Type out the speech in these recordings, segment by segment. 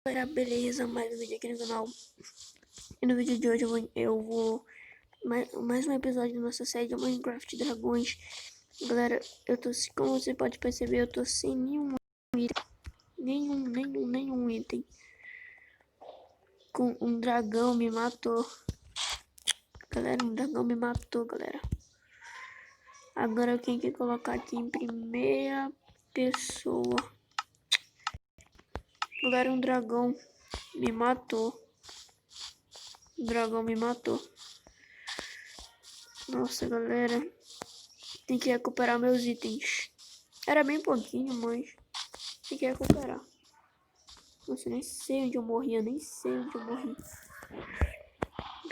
Galera, beleza? Mais um vídeo aqui no canal. E no vídeo de hoje eu vou mais um episódio da nossa série de Minecraft Dragões. Galera, como você pode perceber, eu tô sem nenhum item. Nenhum item. Com um dragão me matou. Galera, um dragão me matou, galera. Agora eu tenho que colocar aqui em primeira pessoa. Galera, um dragão me matou. O dragão me matou. Nossa, galera. Tem que recuperar meus itens. Era bem pouquinho, mas tem que recuperar. Nossa, nem sei onde eu morri.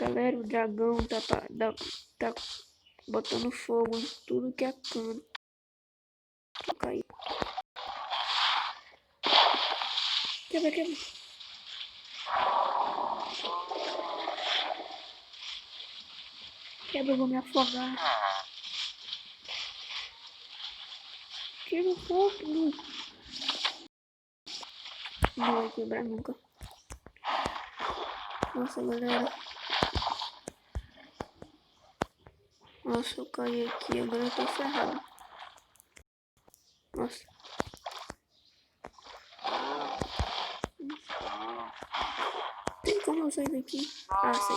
Galera, o dragão tá botando fogo em tudo que é canto. Caiu. Quebra. Quebra, eu vou me afogar. Tira o fogo. Não vai quebrar nunca. Nossa, galera. Nossa, eu caí aqui. Agora eu tô ferrado. Nossa. Tem como eu sair daqui? Ah, sei.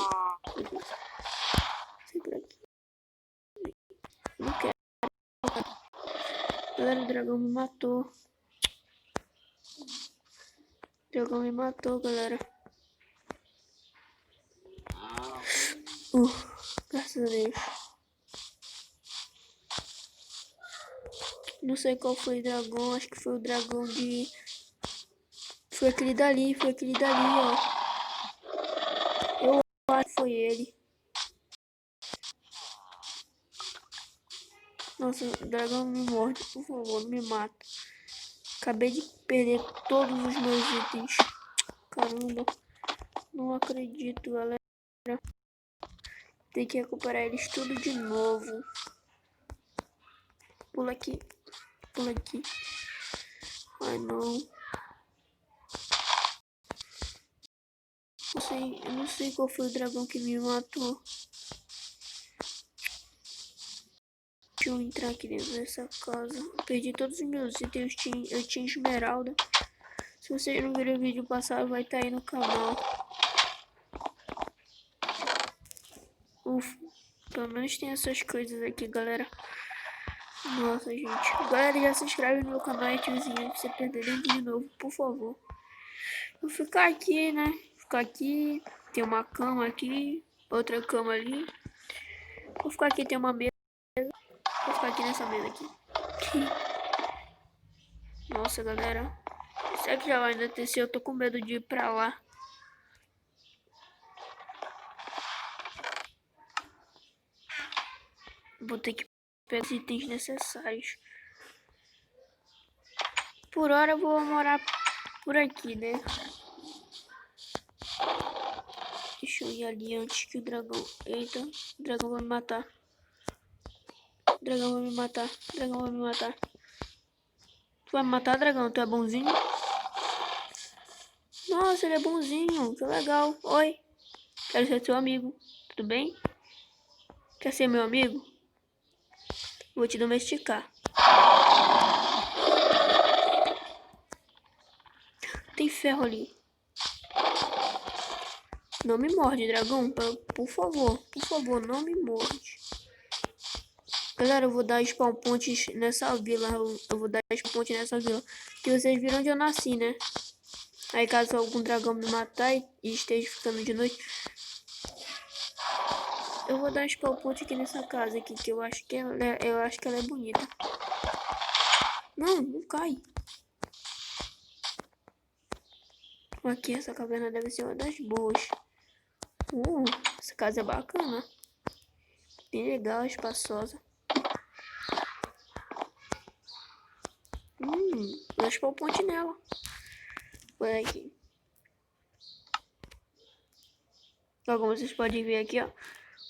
Sai por aqui. Não quero. Galera, o dragão me matou. Galera. Graças a Deus. Não sei qual foi o dragão. Acho que foi o dragão de... Foi aquele dali, ó. Eu acho que foi ele. Nossa, o dragão me morde, por favor, não me mata. Acabei de perder todos os meus itens. Caramba, não acredito, galera. Tem que recuperar eles tudo de novo. Pula aqui. Ai, não. Eu não sei qual foi o dragão que me matou. Deixa eu entrar aqui dentro dessa casa. Perdi todos os meus itens. Eu tinha esmeralda. Se vocês não viram o vídeo passado, vai estar aí no canal. Ufa, pelo menos tem essas coisas aqui, galera. Nossa, gente. Galera, já se inscreve no meu canal e tiozinho pra você perder nem de novo, por favor. Vou ficar aqui, né? Ficar aqui. Tem uma cama aqui. Outra cama ali. Vou ficar aqui, tem uma mesa. Vou ficar aqui nessa mesa aqui. Nossa, galera. Será que já vai anoitecer? Eu tô com medo de ir pra lá. Vou ter que pegar os itens necessários. Por hora eu vou morar por aqui, né? Deixa eu ir ali antes que o dragão... Eita, o dragão vai me matar. Dragão vai me matar. Tu vai me matar, dragão? Tu é bonzinho? Nossa, ele é bonzinho. Que legal. Oi. Quero ser seu amigo. Tudo bem? Quer ser meu amigo? Vou te domesticar. Tem ferro ali. Não me morde, dragão. Por favor, não me morde. Galera, eu vou dar spawn pontes nessa vila. Eu vou dar spawn pontes nessa vila. Que vocês viram onde eu nasci, né? Aí caso algum dragão me matar e esteja ficando de noite, eu vou dar spawn ponte aqui nessa casa aqui, que eu acho que ela é bonita. Não cai. Aqui essa caverna deve ser uma das boas. Essa casa é bacana. Bem legal, espaçosa. Vou spawn ponte nela. Por aqui. Ó, como vocês podem ver aqui, ó.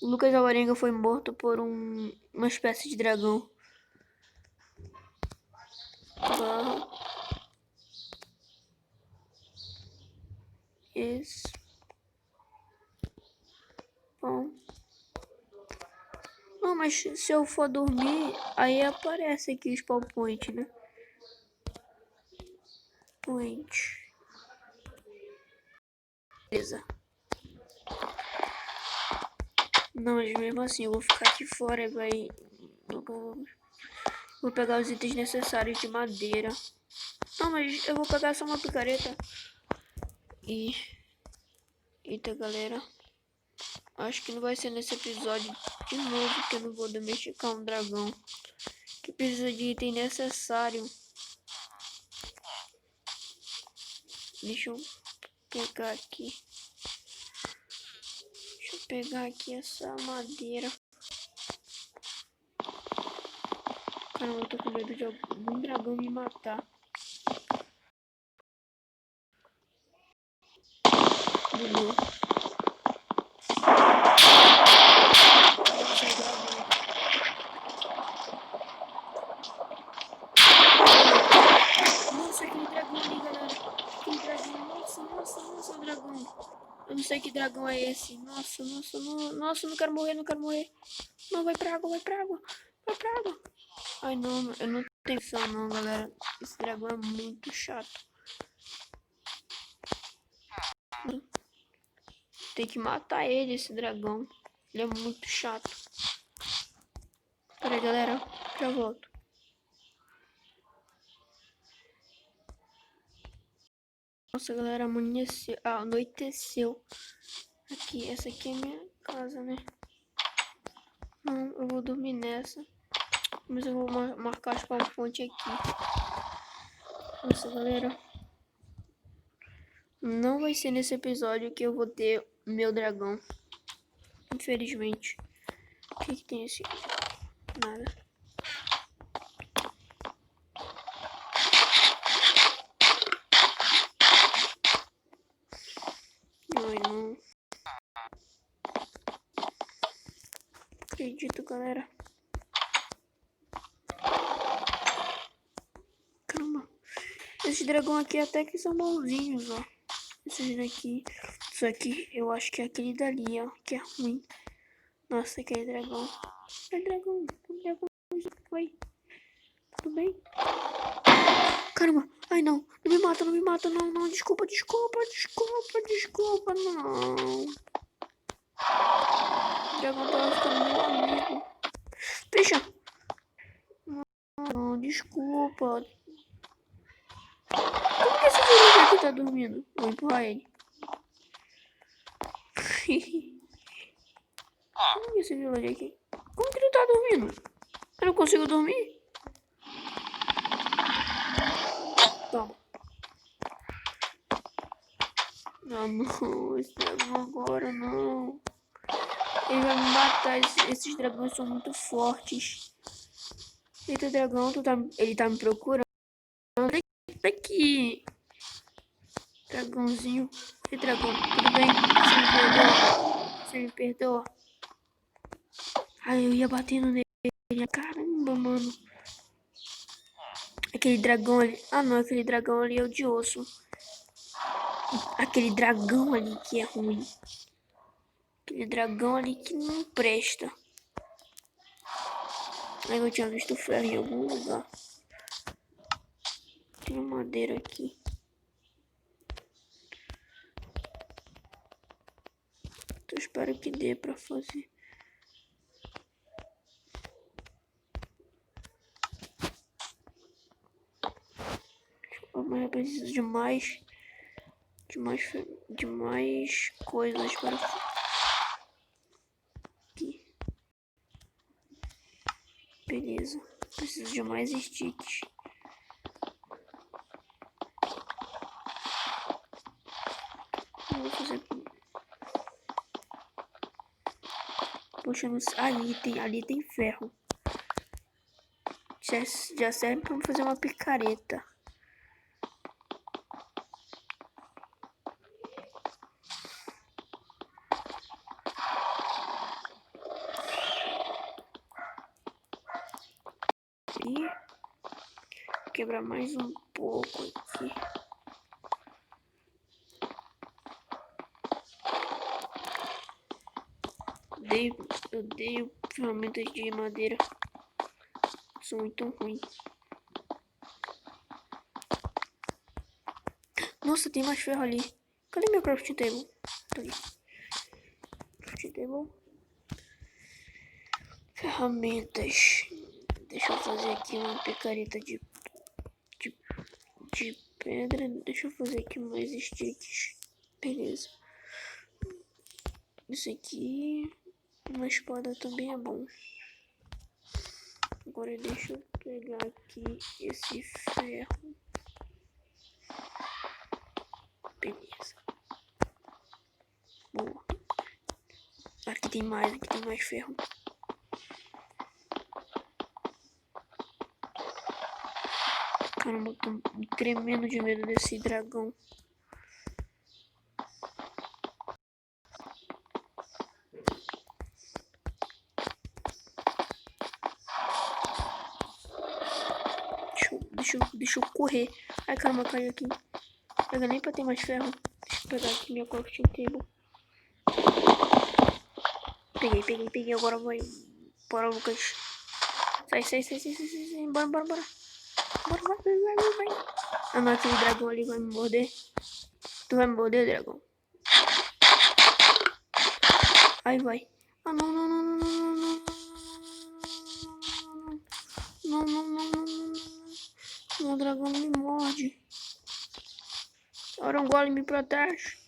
O Lucas Alvarenga foi morto por uma espécie de dragão. Esse. Bom. Não, mas se eu for dormir, aí aparece aqui o spawn point, né? Point. Beleza. Não, mas mesmo assim eu vou ficar aqui fora e vai... Vou pegar os itens necessários de madeira. Não, mas eu vou pegar só uma picareta. E... Eita, galera. Acho que não vai ser nesse episódio de novo que eu não vou domesticar um dragão. Que precisa de item necessário. Deixa eu pegar aqui. Deixa eu pegar aqui essa madeira. Caramba, eu tô com medo de algum dragão me matar. Bugou. Nossa, aquele dragão ali, galera. Aquele dragão. Nossa, dragão. Eu não sei que dragão é esse. Nossa, não quero morrer, não quero morrer. Não, vai pra água, vai pra água. Vai pra água. Ai, não, eu não tenho noção, não, galera. Esse dragão é muito chato. Tem que matar ele, esse dragão. Ele é muito chato. Pera aí, galera. Já volto. Nossa, galera, amanheceu. Ah, anoiteceu. Aqui, essa aqui é minha casa, né? Não, eu vou dormir nessa. Mas eu vou marcar as ponte aqui. Nossa, galera. Não vai ser nesse episódio que eu vou ter meu dragão. Infelizmente. O que tem esse? Nada. Ai, não. Acredito, galera. Caramba. Esses dragão aqui até que são bonzinhos, ó. Esses daqui. Isso aqui eu acho que é aquele dali, ó. Que é ruim. Nossa, aquele dragão. Aquele dragão. Oi. Tudo bem? Caramba. Ai, não. Não me mata, não. Desculpa, não. O dragão tava ficando meu amigo. Fecha. Não, desculpa. Como que esse villager aqui tá dormindo? Vou empurrar ele. Como que esse villager aqui? Como que ele tá dormindo? Eu não consigo dormir? Toma. Não, esse dragão agora não. Ele vai me matar. Esses dragões são muito fortes. Eita, dragão, ele tá me procurando. Tá aqui. Dragãozinho. E dragão, tudo bem? Você me perdoa? Você me perdoa? Ai, eu ia batendo nele. Caramba, mano. Aquele dragão ali. Ah, não, aquele dragão ali é o de osso. Aquele dragão ali que é ruim. Aquele dragão ali que não presta. Aí eu tinha visto ferro em algum lugar. Tem uma madeira aqui. Então espero que dê pra fazer. Mas eu preciso de mais coisas para aqui. Beleza. Preciso de mais sticks. Eu vou fazer. Poxa, não sei. Ali tem ferro. Já serve para fazer uma picareta. E quebrar mais um pouco aqui. odeio ferramentas de madeira. São muito ruins. Nossa, tem mais ferro ali. Cadê meu crafting table? Tá ali. Crafting table. Ferramentas. Deixa eu fazer aqui uma picareta de pedra. Deixa eu fazer aqui mais sticks. Beleza. Isso aqui. Uma espada também é bom. Agora deixa eu pegar aqui esse ferro. Beleza. Boa. Aqui tem mais ferro. Caramba, tô tremendo de medo desse dragão. Deixa eu correr. Ai, caramba, caiu aqui. Pega nem pra ter mais ferro. Deixa eu pegar aqui minha crafting table. Peguei. Agora vai. Bora, Lucas. Sai. Bora. Vai. Ah, não, aquele dragão ali vai me morder. Tu vai me morder, dragão? Aí vai. Ah, não. Não, o dragão me morde. Ora, um golem me protege.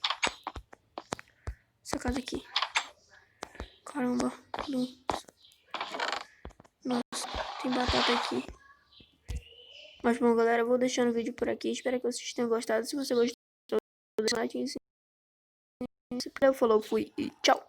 Essa casa aqui. Caramba. Nossa, tem batata aqui. Mas bom, galera, eu vou deixando o vídeo por aqui. Espero que vocês tenham gostado. Se você gostou, deixa um like. Falou, fui e tchau.